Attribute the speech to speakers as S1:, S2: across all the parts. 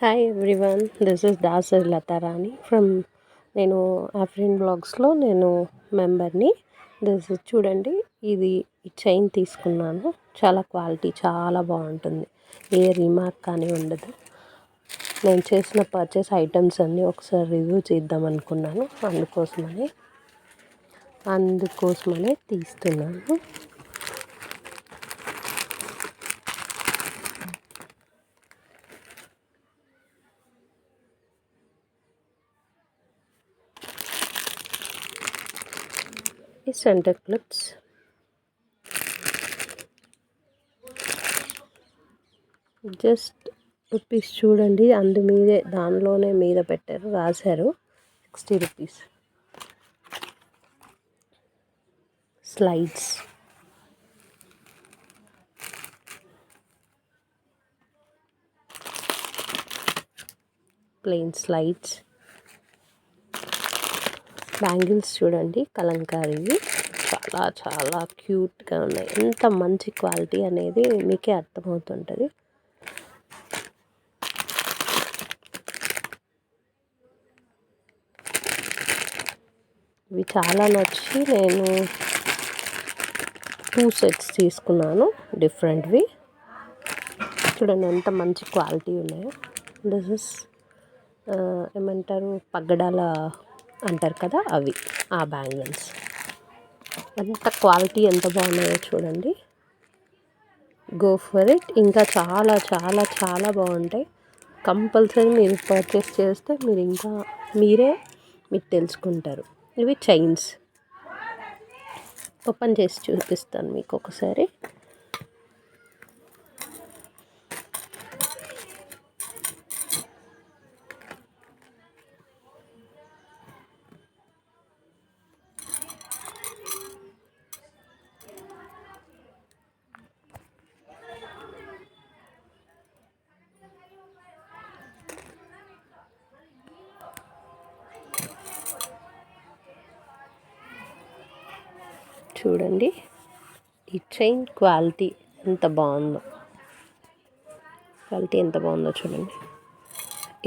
S1: Hi everyone, this is Dasari Latharani from నేను ఆఫ్రిన్ బ్లాగ్స్లో నేను మెంబర్ని. చూడండి, ఇది ఈ చైన్ తీసుకున్నాను. చాలా క్వాలిటీ చాలా బాగుంటుంది. ఏ రీమార్క్ కానీ ఉండదు. నేను చేసిన పర్చేస్ ఐటమ్స్ అన్నీ ఒకసారి రివ్యూ చేద్దాం అనుకున్నాను. అందుకోసమనే తీస్తున్నాను. ఈ సెంటర్ క్లిప్స్ జస్ట్ రూపీస్ చూడండి, దానిలోనే మీద పెట్టారు, రాశారు 60 rupees. Slides, plain slides. Bangles చూడండి, కలంకారీవి చాలా చాలా క్యూట్గా ఉన్నాయి. ఎంత మంచి క్వాలిటీ అనేది మీకే అర్థమవుతుంటుంది. ఇవి చాలా నచ్చి నేను 2 సెట్స్ తీసుకున్నాను, డిఫరెంట్వి. చూడండి ఎంత మంచి క్వాలిటీ ఉన్నాయో. దిస్ ఇస్ ఏమంటారు, పగ్గడాల అంటారు కదా, అవి ఆ బ్యాంగిల్స్. ఎంత క్వాలిటీ ఎంత బాగున్నాయో చూడండి. Go for it. ఇంకా చాలా చాలా చాలా బాగుంటాయి. కంపల్సరీ మీరు పర్చేస్ చేస్తే మీకు తెలుసుకుంటారు. ఇవి చైన్స్ ఓపెన్ చేసి చూపిస్తాను మీకు ఒకసారి. చూడండి ఈ చైన్ క్వాలిటీ ఎంత బాగుందో చూడండి.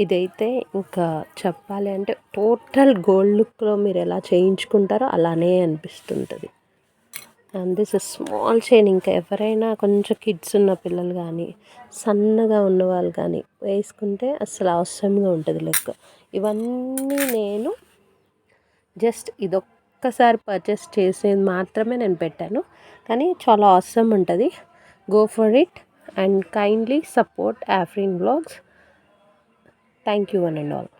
S1: ఇదైతే ఇంకా చెప్పాలి అంటే టోటల్ గోల్డ్ లుక్లో మీరు ఎలా చేయించుకుంటారో అలానే అనిపిస్తుంటుంది. And this is small chain. ఇంకా ఎవరైనా కొంచెం కిడ్స్ ఉన్న పిల్లలు కానీ, సన్నగా ఉన్న వాళ్ళు కానీ వేసుకుంటే అసలు అవసరంగా ఉంటుంది లెక్క. ఇవన్నీ నేను జస్ట్ ఇదొక్కసారి పర్చేస్ చేసేది మాత్రమే నేను పెట్టాను, కానీ చాలా అవసరం ఉంటుంది. Go for it and kindly support Afrin blogs. Thank you one and all.